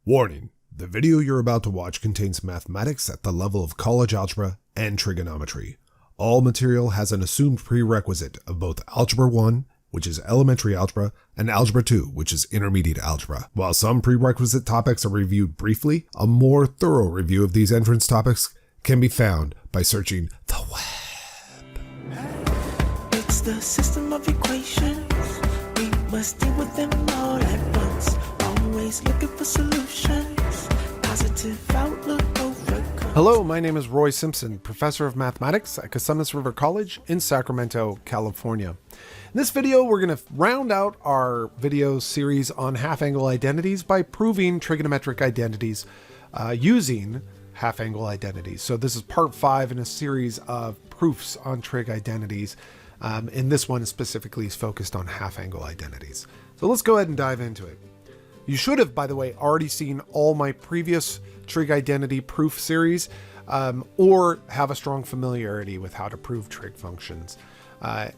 Warning, the video you're about to watch contains mathematics at the level of college algebra and trigonometry. All material has an assumed prerequisite of both Algebra 1, which is elementary algebra, and Algebra 2, which is intermediate algebra. While some prerequisite topics are reviewed briefly, a more thorough review of these entrance topics can be found by searching the web. It's the system of equations. We must deal with them all at once. Always looking for solutions. Positive outlook overcome. Hello, my name is Roy Simpson, professor of mathematics at Cosumnes River College in Sacramento, California. In this video, we're going to round out our video series on half-angle identities by proving trigonometric identities using half-angle identities. So this is part 5 in a series of proofs on trig identities. And this one specifically is focused on half-angle identities. So let's go ahead and dive into it. You should have, by the way, already seen all my previous trig identity proof series, or have a strong familiarity with how to prove trig functions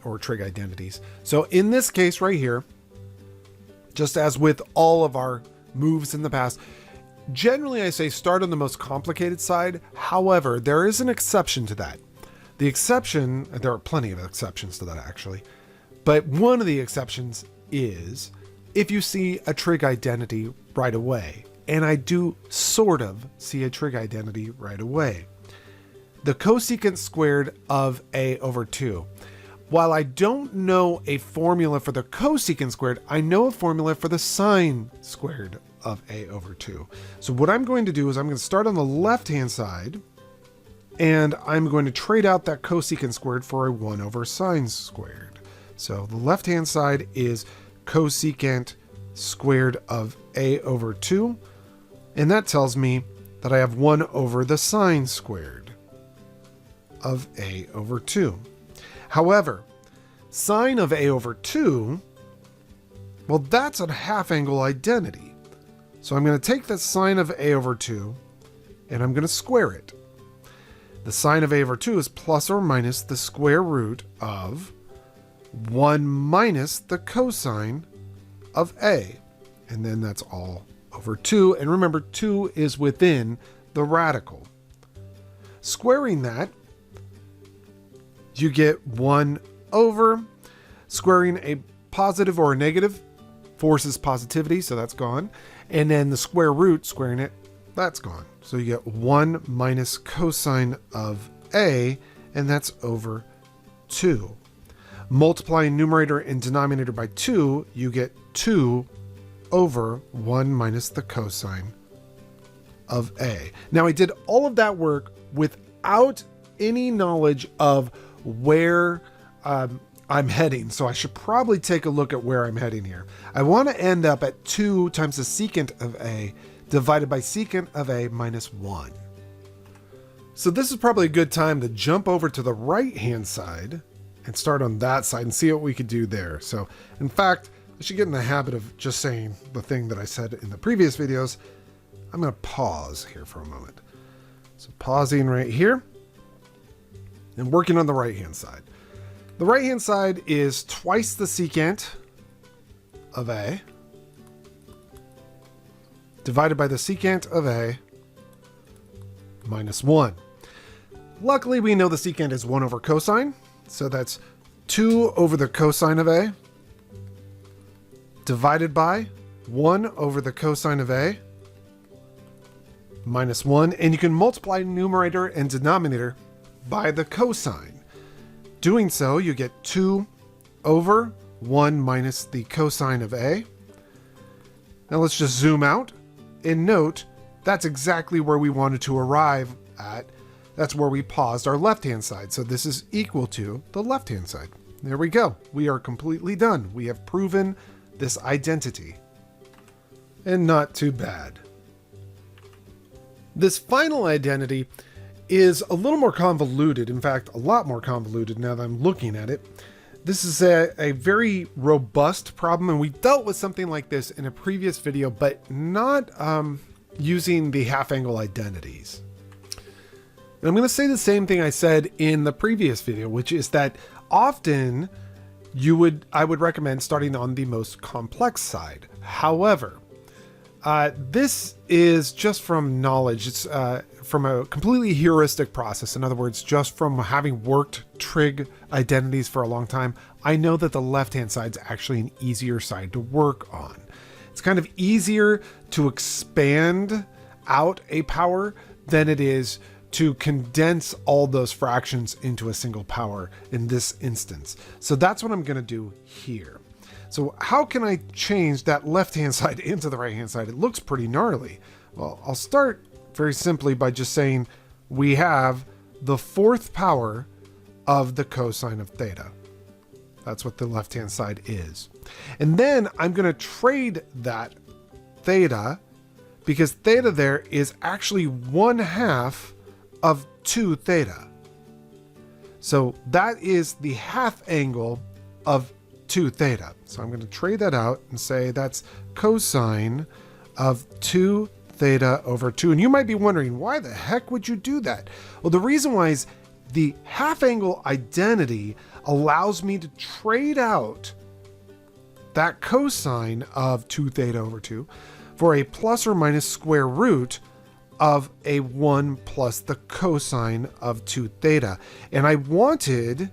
or trig identities. So in this case right here, just as with all of our moves in the past, generally I say start on the most complicated side. However, there is an exception to that. The exception, there are plenty of exceptions to that actually, but one of the exceptions is if you see a trig identity right away, and I do sort of see a trig identity right away. The cosecant squared of a over 2. While I don't know a formula for the cosecant squared, I know a formula for the sine squared of a over 2. So what I'm going to do is I'm going to start on the left-hand side, and I'm going to trade out that cosecant squared for a 1 over sine squared. So the left-hand side is cosecant squared of a over 2, and that tells me that I have 1 over the sine squared of a over 2. However, sine of a over 2, well, that's a half-angle identity. So I'm going to take the sine of a over 2, and I'm going to square it. The sine of a over 2 is plus or minus the square root of 1 minus the cosine of a. And then that's all over 2. And remember, 2 is within the radical. Squaring that, you get 1 over. Squaring a positive or a negative forces positivity, so that's gone. And then the square root, squaring it, that's gone. So you get 1 minus cosine of a, and that's over 2. Multiplying numerator and denominator by 2, you get 2 over 1 minus the cosine of a. Now I did all of that work without any knowledge of where I'm heading, so I should probably take a look at where I'm heading here. I want to end up at 2 times the secant of a divided by secant of a minus 1. So this is probably a good time to jump over to the right hand side and start on that side and see what we could do there. So in fact, I should get in the habit of just saying the thing that I said in the previous videos. I'm going to pause here for a moment. So pausing right here and working on the right hand side. The right hand side is twice the secant of a divided by the secant of a minus 1. Luckily, we know the secant is 1 over cosine, so that's 2 over the cosine of a divided by 1 over the cosine of a minus 1, and you can multiply numerator and denominator by the cosine. Doing so, you get 2 over 1 minus the cosine of a. Now let's just zoom out and note that's exactly where we wanted to arrive at. That's where we paused our left-hand side. So this is equal to the left-hand side. There we go. We are completely done. We have proven this identity. And not too bad. This final identity is a little more convoluted. In fact, a lot more convoluted now that I'm looking at it. This is a very robust problem, and we dealt with something like this in a previous video, but not using the half-angle identities. And I'm going to say the same thing I said in the previous video, which is that often I would recommend starting on the most complex side. However, This is just from knowledge. It's from a completely heuristic process. In other words, just from having worked trig identities for a long time, I know that the left-hand side is actually an easier side to work on. It's kind of easier to expand out a power than it is to condense all those fractions into a single power in this instance. So that's what I'm going to do here. So how can I change that left-hand side into the right-hand side? It looks pretty gnarly. Well, I'll start very simply by just saying we have the fourth power of the cosine of theta. That's what the left-hand side is. And then I'm going to trade that theta, because theta there is actually 1/2 of 2 theta. So that is the half angle of 2 theta. So I'm going to trade that out and say that's cosine of 2 theta over 2. And you might be wondering, why the heck would you do that? Well, the reason why is the half angle identity allows me to trade out that cosine of 2 theta over 2 for a plus or minus square root of a 1 plus the cosine of 2 theta. And I wanted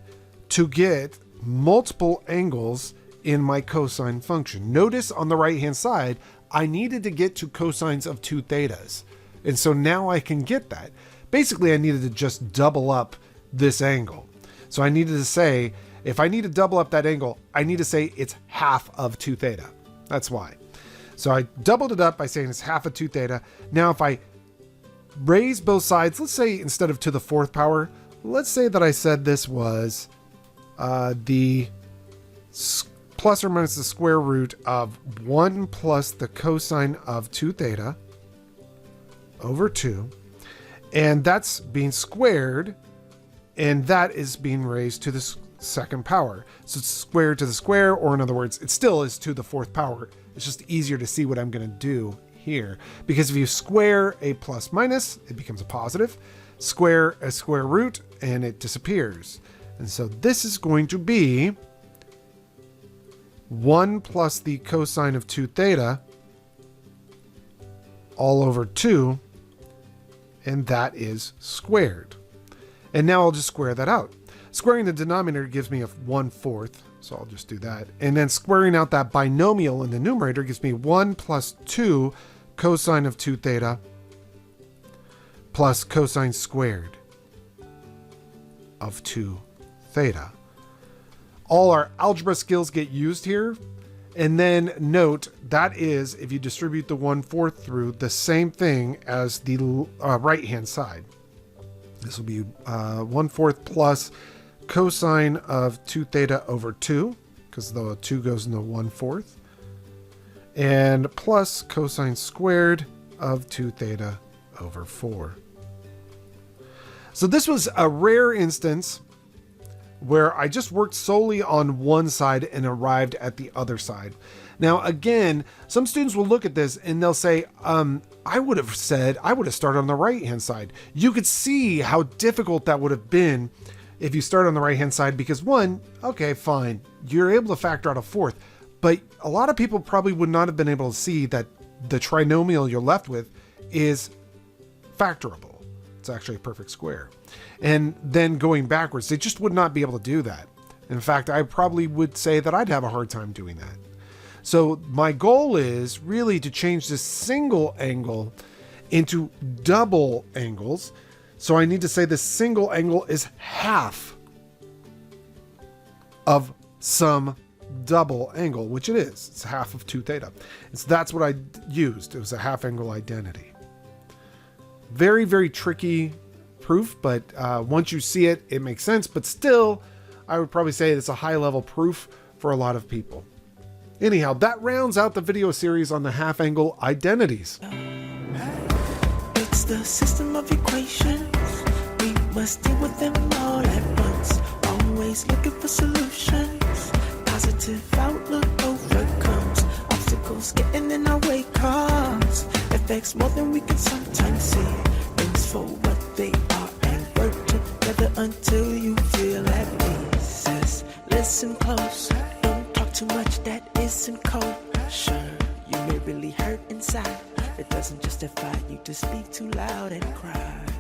to get multiple angles in my cosine function. Notice on the right hand side, I needed to get to cosines of 2 thetas. And so now I can get that. Basically, I needed to just double up this angle. So I needed to say, if I need to double up that angle, I need to say it's half of 2 theta. That's why. So I doubled it up by saying it's half of 2 theta. Now if I raise both sides, let's say instead of to the 4th power, let's say that I said this was the plus or minus the square root of 1 plus the cosine of 2 theta over 2. And that's being squared, and that is being raised to the second power. So it's squared to the square, or in other words, it still is to the 4th power. It's just easier to see what I'm going to do here. Because if you square a plus minus, it becomes a positive. Square a square root, and it disappears. And so this is going to be 1 plus the cosine of 2 theta all over 2, and that is squared. And now I'll just square that out. Squaring the denominator gives me a 1/4, so I'll just do that. And then squaring out that binomial in the numerator gives me 1 plus 2 cosine of 2 theta plus cosine squared of 2 theta. All our algebra skills get used here. And then note that is, if you distribute the 1/4 through, the same thing as the right hand side. This will be 1/4 plus cosine of 2 theta over 2, because the 2 goes into 1/4, and plus cosine squared of 2 theta over 4. So this was a rare instance where I just worked solely on one side and arrived at the other side. Now, again, some students will look at this and they'll say, I would have started on the right-hand side. You could see how difficult that would have been if you start on the right-hand side, because one, okay, fine, you're able to factor out a 4th, but a lot of people probably would not have been able to see that the trinomial you're left with is factorable. It's actually a perfect square. And then going backwards, they just would not be able to do that. In fact, I probably would say that I'd have a hard time doing that. So my goal is really to change this single angle into double angles. So I need to say this single angle is half of some double angle, which it is. It's half of 2 theta. And so that's what I used. It was a half angle identity. Very, very tricky proof, but once you see it, it makes sense. But still, I would probably say it's a high level proof for a lot of people. Anyhow, that rounds out the video series on the half angle identities. It's the system of equations. We must deal with them all at once. Always looking for solutions. Positive outlook overcomes obstacles getting in our way, cause affects more than we can sometimes see. Things for what they are and work together until you feel at peace. Listen close, don't talk too much that isn't kosher. You may really hurt inside. It doesn't justify you to speak too loud and cry.